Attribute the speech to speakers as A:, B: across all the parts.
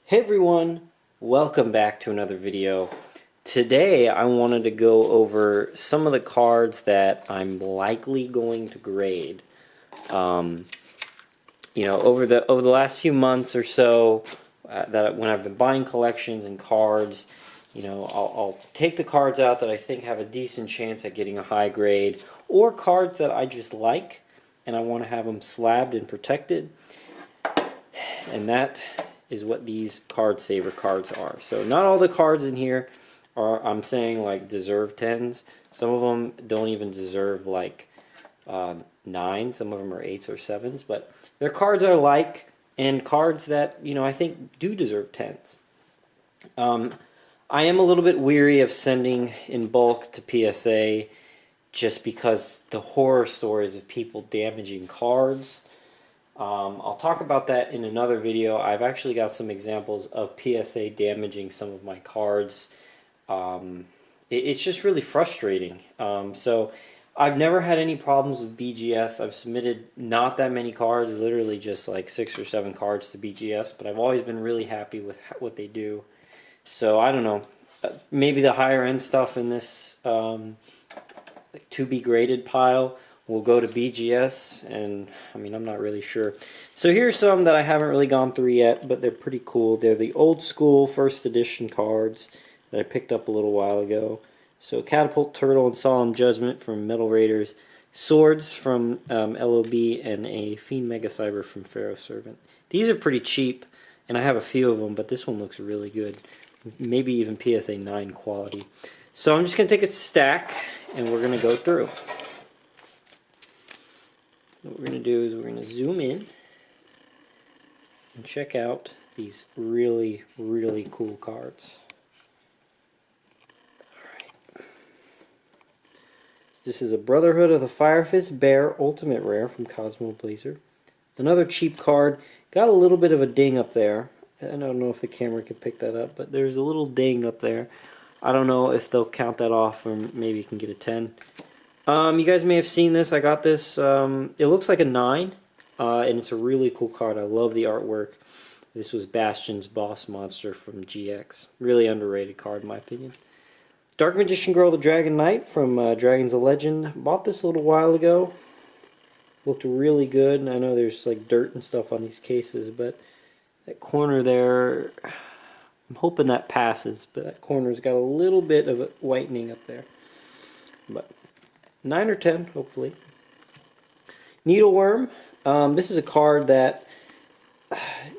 A: Hey everyone, welcome back to another video. Today I wanted to go over some of the cards that I'm likely going to grade. Over the last few months or so, that when I've been buying collections and cards, I'll take the cards out that I think have a decent chance at getting a high grade, or cards that I just like and I want to have them slabbed and protected, and that is what these card saver cards are. So not all the cards in here are, I'm saying, like deserve 10s. Some of them don't even deserve like 9s. Some of them are 8s or 7s, but they're cards I like and cards that I think do deserve 10s. I am a little bit weary of sending in bulk to PSA just because the horror stories of people damaging cards. I'll talk about that in another video. I've actually got some examples of PSA damaging some of my cards. It's just really frustrating. So I've never had any problems with BGS. I've submitted not that many cards, literally just like 6 or 7 cards to BGS, but I've always been really happy with what they do. So I don't know. Maybe the higher end stuff in this to be graded pile will go to BGS, and I'm not really sure. So here's some that I haven't really gone through yet, but they're pretty cool. They're the old school first edition cards that I picked up a little while ago. So Catapult Turtle and Solemn Judgment from Metal Raiders, Swords from LOB, and a Fiend Mega Cyber from Pharaoh Servant. These are pretty cheap, and I have a few of them, but this one looks really good. Maybe even PSA 9 quality. So I'm just going to take a stack, and we're going to go through. What we're going to do is we're going to zoom in and check out these really, really cool cards. Alright. This is a Brotherhood of the Firefist Bear Ultimate Rare from Cosmo Blazer. Another cheap card. Got a little bit of a ding up there. I don't know if the camera can pick that up, but there's a little ding up there. I don't know if they'll count that off, or maybe you can get a 10. You guys may have seen this. I got this. It looks like a 9, and it's a really cool card. I love the artwork. This was Bastion's Boss Monster from GX. Really underrated card, in my opinion. Dark Magician Girl, the Dragon Knight from Dragons of Legend. Bought this a little while ago. Looked really good. I know there's like dirt and stuff on these cases, but that corner there, I'm hoping that passes, but that corner's got a little bit of a whitening up there. But 9 or 10, hopefully. Needleworm. This is a card that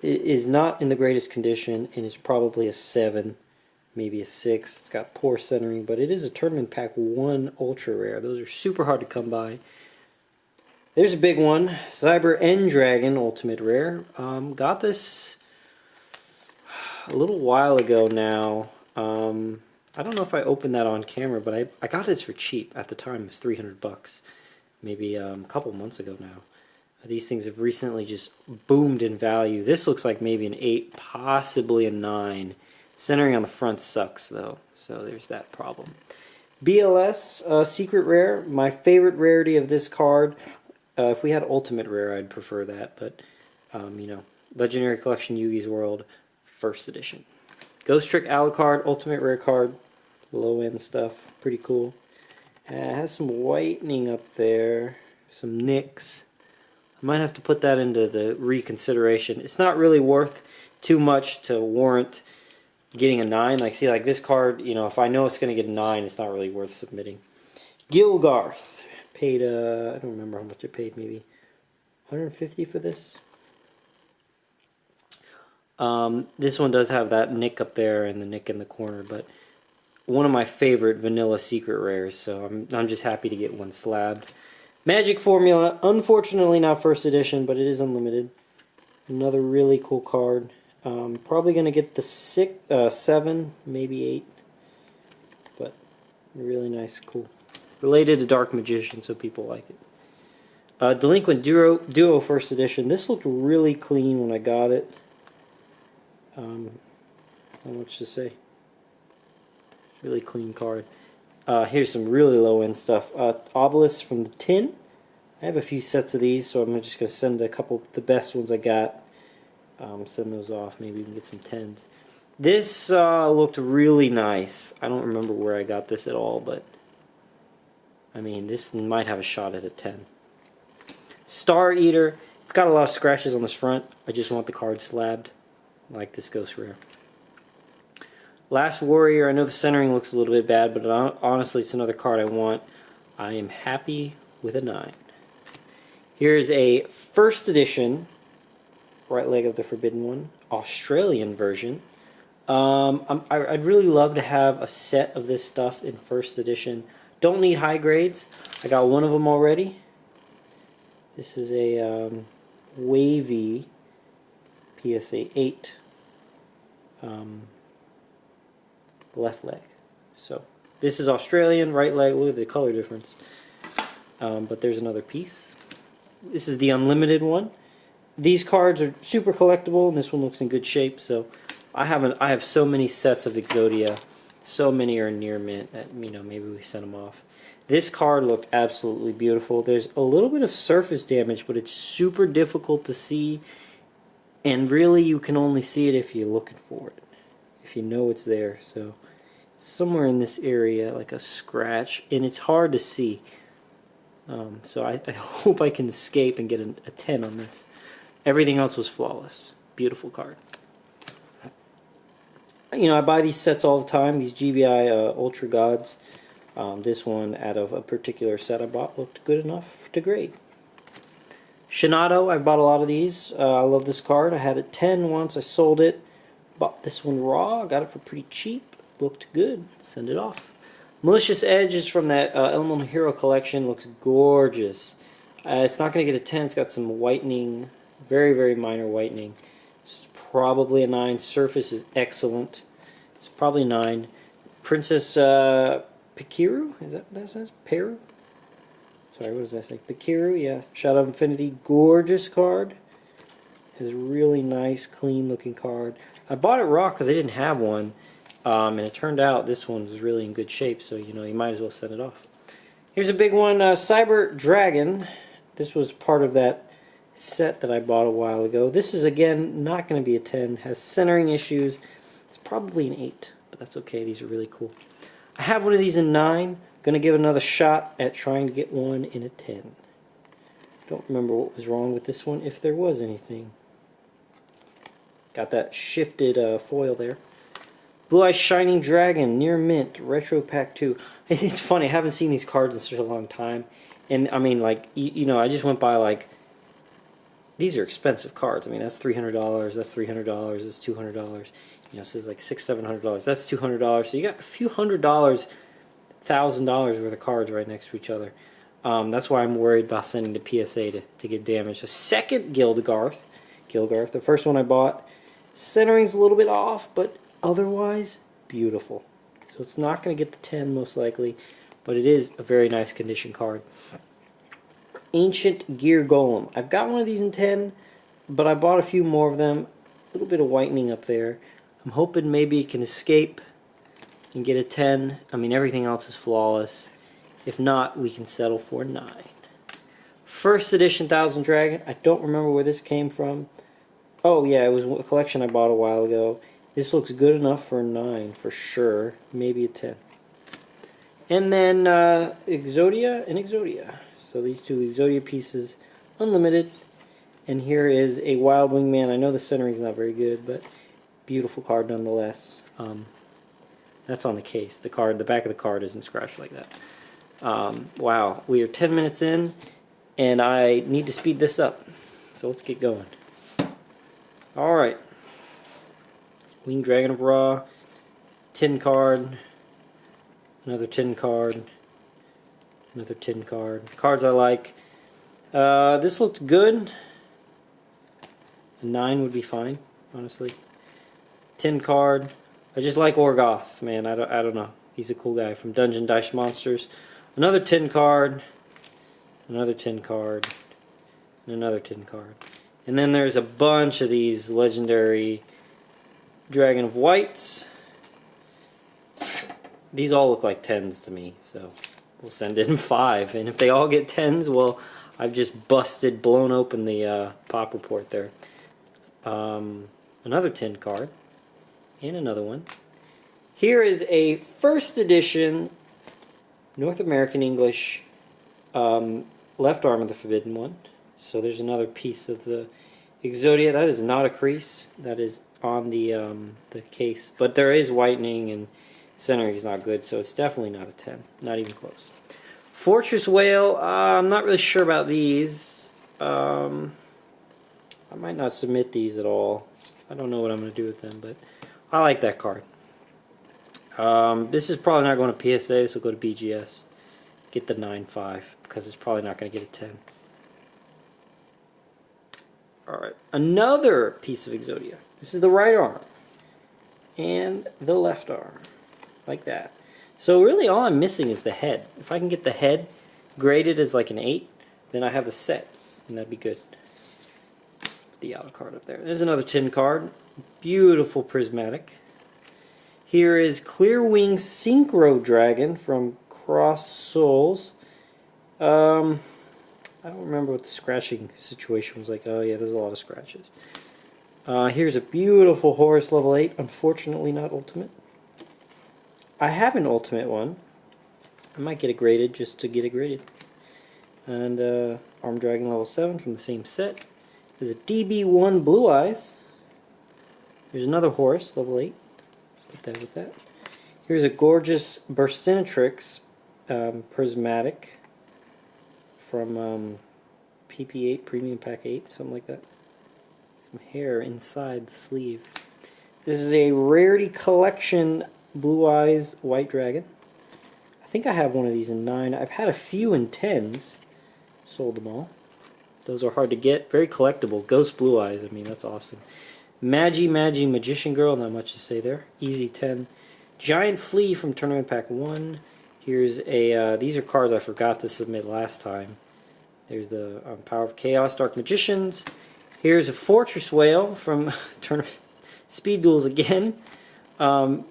A: is not in the greatest condition, and is probably a 7, maybe a 6. It's got poor centering, but it is a Tournament Pack 1 Ultra Rare. Those are super hard to come by. There's a big one. Cyber Endragon Ultimate Rare. Got this a little while ago now. I don't know if I opened that on camera, but I got this for cheap at the time. It was 300 bucks, maybe a couple months ago now. These things have recently just boomed in value. This looks like maybe an 8, possibly a 9. Centering on the front sucks though, so there's that problem. BLS Secret Rare, my favorite rarity of this card. If we had Ultimate Rare, I'd prefer that, but Legendary Collection Yugi's World, First Edition. Ghost Trick Alucard, Ultimate Rare card, low end stuff, pretty cool. It has some whitening up there, some nicks. I might have to put that into the reconsideration. It's not really worth too much to warrant getting a 9. Like, see, like this card, if I know it's going to get a 9, it's not really worth submitting. Gilgarth. Paid, I don't remember how much I paid, maybe 150 for this. This one does have that nick up there and the nick in the corner, but one of my favorite vanilla secret rares, so I'm just happy to get one slabbed. Magic Formula, unfortunately not first edition, but it is unlimited. Another really cool card. Probably going to get the 7, maybe 8, but really nice, cool. Related to Dark Magician, so people like it. Delinquent Duo First Edition. This looked really clean when I got it. Not much to say. Really clean card. Here's some really low end stuff. Obelisk from the tin. I have a few sets of these, so I'm just going to send a couple of the best ones I got. Send those off. Maybe we can get some 10s. This looked really nice. I don't remember where I got this at all, but I mean, this might have a shot at a 10. Star Eater. It's got a lot of scratches on this front. I just want the card slabbed, like this Ghost Rare. Last Warrior. I know the centering looks a little bit bad, but honestly, it's another card I want. I am happy with a 9. Here's a first edition Right Leg of the Forbidden One, Australian version. I'd really love to have a set of this stuff in first edition. Don't need high grades. I got one of them already. This is a wavy PSA 8 left leg. So this is Australian right leg. Look at the color difference. But there's another piece. This is the unlimited one. These cards are super collectible, and this one looks in good shape. So I have so many sets of Exodia. So many are near mint that, you know, maybe we send them off. This card looked absolutely beautiful. There's a little bit of surface damage, but it's super difficult to see. And really, you can only see it if you're looking for it, if you know it's there. So somewhere in this area, like a scratch, and it's hard to see. So I hope I can escape and get a 10 on this. Everything else was flawless. Beautiful card. You know, I buy these sets all the time, these GBI Ultra Gods. This one, out of a particular set I bought, looked good enough to grade. Shinado, I've bought a lot of these. I love this card. I had it 10 once, I sold it. Bought this one raw, got it for pretty cheap. Looked good, send it off. Malicious Edge is from that Elemental Hero collection, looks gorgeous. It's not going to get a 10, it's got some whitening, very, very minor whitening. This is probably a 9. Surface is excellent. It's probably 9. Princess Pikiru? Is that what that says? Peru? Sorry, what does that say? Pikiru, yeah. Shadow of Infinity, gorgeous card. Has a really nice, clean looking card. I bought it raw because I didn't have one. And it turned out this one was really in good shape, so you know, you might as well send it off. Here's a big one, Cyber Dragon. This was part of that set that I bought a while ago. This is, again, not going to be a 10. Has centering issues. It's probably an 8, but that's okay. These are really cool. I have one of these in 9. Going to give another shot at trying to get one in a 10. Don't remember what was wrong with this one, if there was anything. Got that shifted foil there. Blue Eye Shining Dragon, near mint, Retro Pack 2. It's funny, I haven't seen these cards in such a long time. And, I mean, like, you know, I just went by, like, these are expensive cards. I mean, that's $300, that's $300, that's $200. You know, so it's like $600, $700. That's $200. So you got a few $100, $1,000 worth of cards right next to each other. That's why I'm worried about sending to PSA to get damaged. A second Gilgarth. The first one I bought. Centering's a little bit off, but otherwise, beautiful. So it's not going to get the 10 most likely, but it is a very nice condition card. Ancient Gear Golem. I've got one of these in 10, but I bought a few more of them. A little bit of whitening up there. I'm hoping maybe it can escape and get a 10. I mean, everything else is flawless. If not, we can settle for 9. First edition Thousand Dragon. I don't remember where this came from. Oh, yeah, it was a collection I bought a while ago. This looks good enough for a 9 for sure. Maybe a 10. And then Exodia and Exodia. So these two Exodia pieces, unlimited. And here is a Wild Wing Man. I know the centering's not very good, but beautiful card nonetheless. That's on the case. The back of the card isn't scratched like that. Wow, we are 10 minutes in, and I need to speed this up. So let's get going. Alright. Winged Dragon of Ra, tin card, another tin card, another tin card. Cards I like. This looked good. A 9 would be fine, honestly. Tin card. I just like Orgoth, man. I don't know. He's a cool guy from Dungeon Dice Monsters. Another tin card, another tin card, and another tin card. And then there's a bunch of these legendary Dragon of Whites. These all look like 10s to me, so we'll send in 5. And if they all get 10s, well, I've just blown open the pop report there. Another 10 card, and another one. Here is a first edition North American English left arm of the Forbidden One. So there's another piece of the Exodia. That is not a crease. That is on the case. But there is whitening, and centering is not good, so it's definitely not a 10. Not even close. Fortress Whale, I'm not really sure about these. I might not submit these at all. I don't know what I'm going to do with them, but I like that card. This is probably not going to PSA. This will go to BGS. Get the 9.5 because it's probably not going to get a 10. Alright, another piece of Exodia. This is the right arm and the left arm, like that. So really all I'm missing is the head. If I can get the head graded as like an 8, then I have the set, and that'd be good. Put the auto card up there. There's another 10 card. Beautiful prismatic. Here is Clear Wing Synchro Dragon from Cross Souls. I don't remember what the scratching situation was like. Oh yeah, there's a lot of scratches. Here's a beautiful Horus level 8. Unfortunately not ultimate. I have an ultimate one. I might get it graded just to get it graded. And Arm Dragon level 7 from the same set. There's a DB1 Blue Eyes. There's another Horus level 8. Put that with that. Here's a gorgeous Burstinatrix prismatic from PP8 Premium Pack 8, something like that. Some hair inside the sleeve. This is a Rarity Collection Blue Eyes White Dragon. I think I have one of these in 9. I've had a few in 10s. Sold them all. Those are hard to get. Very collectible. Ghost Blue Eyes. I mean, that's awesome. Magi Magician Girl. Not much to say there. Easy 10. Giant Flea from Tournament Pack 1. Here's a, these are cards I forgot to submit last time. There's the Power of Chaos, Dark Magicians. Here's a Fortress Whale from Tournament Speed Duels again. Bujinki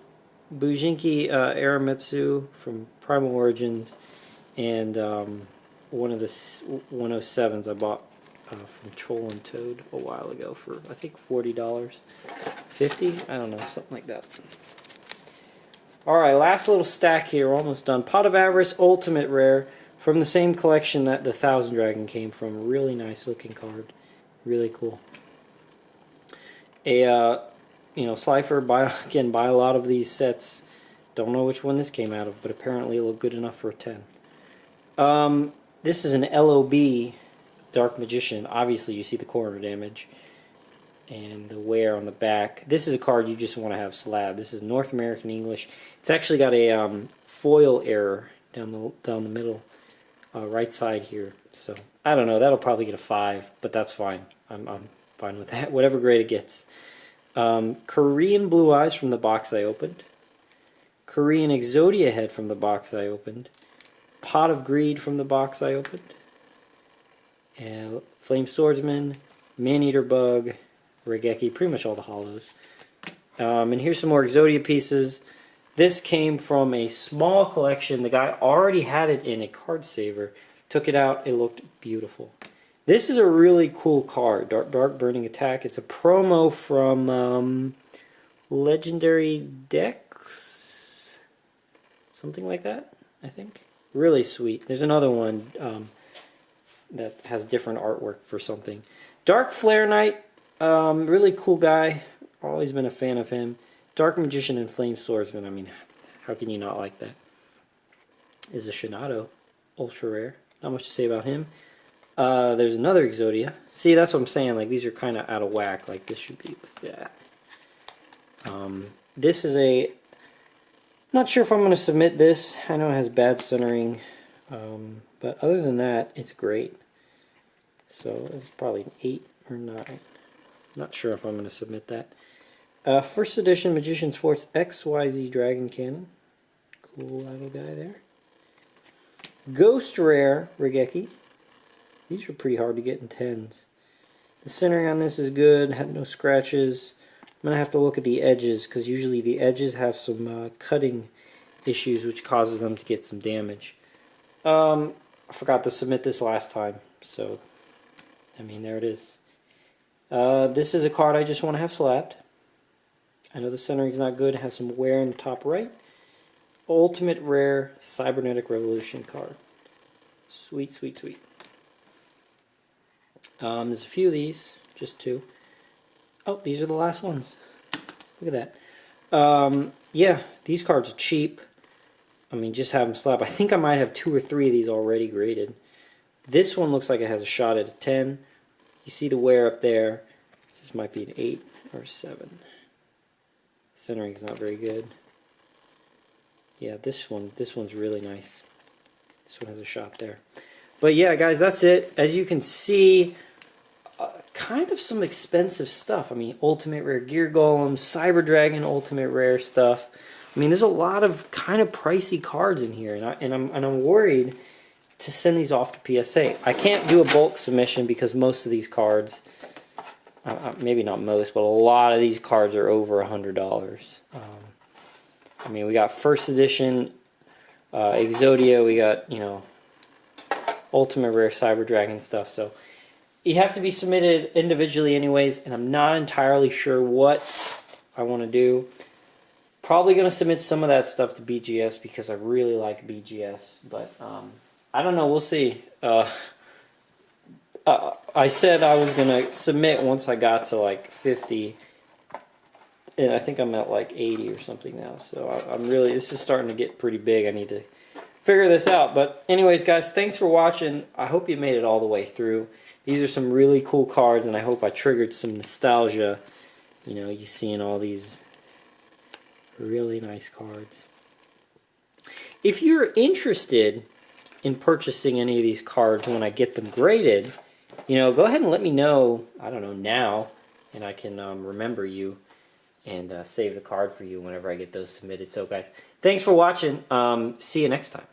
A: Aramitsu from Primal Origins. And one of the 107s I bought from Troll and Toad a while ago for, I think, $40. 50? I don't know, something like that. Alright, last little stack here, almost done. Pot of Avarice Ultimate Rare from the same collection that the Thousand Dragon came from. Really nice looking card. Really cool. Slifer, buy a lot of these sets. Don't know which one this came out of, but apparently it looked good enough for a 10. This is an LOB Dark Magician. Obviously you see the corner damage and the wear on the back. This is a card you just want to have slab. This is North American English. It's actually got a foil error down the middle, right side here. So I don't know. That'll probably get a 5, but that's fine. I'm fine with that. Whatever grade it gets. Korean Blue Eyes from the box I opened. Korean Exodia Head from the box I opened. Pot of Greed from the box I opened. And Flame Swordsman, Maneater Bug, Regeki, pretty much all the hollows. And here's some more Exodia pieces. This came from a small collection. The guy already had it in a card saver. Took it out. It looked beautiful. This is a really cool card. Dark Burning Attack. It's a promo from Legendary Decks. Something like that, I think. Really sweet. There's another one that has different artwork for something. Dark Flare Knight. Really cool guy. Always been a fan of him. Dark Magician and Flame Swordsman. I mean, how can you not like that? Is a Shinato. Ultra rare. Not much to say about him. There's another Exodia. See, that's what I'm saying. Like, these are kind of out of whack. Like, this should be with that. This is a... Not sure if I'm going to submit this. I know it has bad centering. But other than that, it's great. So, it's probably an 8 or 9. Not sure if I'm going to submit that. First edition Magician's Force XYZ Dragon Cannon. Cool little guy there. Ghost Rare Regeki. These are pretty hard to get in 10s. The centering on this is good. Had no scratches. I'm going to have to look at the edges because usually the edges have some cutting issues which causes them to get some damage. I forgot to submit this last time. So, I mean, there it is. This is a card I just want to have slapped. I know the centering's not good. It has some wear in the top right. Ultimate Rare Cybernetic Revolution card. Sweet, sweet, sweet. There's a few of these, just 2. Oh, these are the last ones. Look at that. Yeah, these cards are cheap. I mean, just have them slap. I think I might have 2 or 3 of these already graded. This one looks like it has a shot at a 10. You see the wear up there. This might be an 8 or 7. Centering's not very good. Yeah, this one's really nice. This one has a shot there. But yeah, guys, that's it. As you can see, kind of some expensive stuff. I mean, Ultimate Rare Gear Golem, Cyber Dragon Ultimate Rare stuff. I mean, there's a lot of kind of pricey cards in here, and I'm worried to send these off to PSA. I can't do a bulk submission because most of these cards, maybe not most, but a lot of these cards are over $100. I mean, we got first edition Exodia, we got, you know, Ultimate Rare Cyber Dragon stuff, so you have to be submitted individually anyways, and I'm not entirely sure what I want to do. Probably going to submit some of that stuff to BGS because I really like BGS, but I don't know, we'll see. I said I was going to submit once I got to like 50, and I think I'm at like 80 or something now, so I'm really, this is starting to get pretty big. I need to figure this out. But anyways, guys, thanks for watching. I hope you made it all the way through. These are some really cool cards, and I hope I triggered some nostalgia. You know, you seeing all these really nice cards. If you're interested in purchasing any of these cards when I get them graded, you know, go ahead and let me know, I don't know, now, and I can remember you and save the card for you whenever I get those submitted. So guys, thanks for watching. See you next time.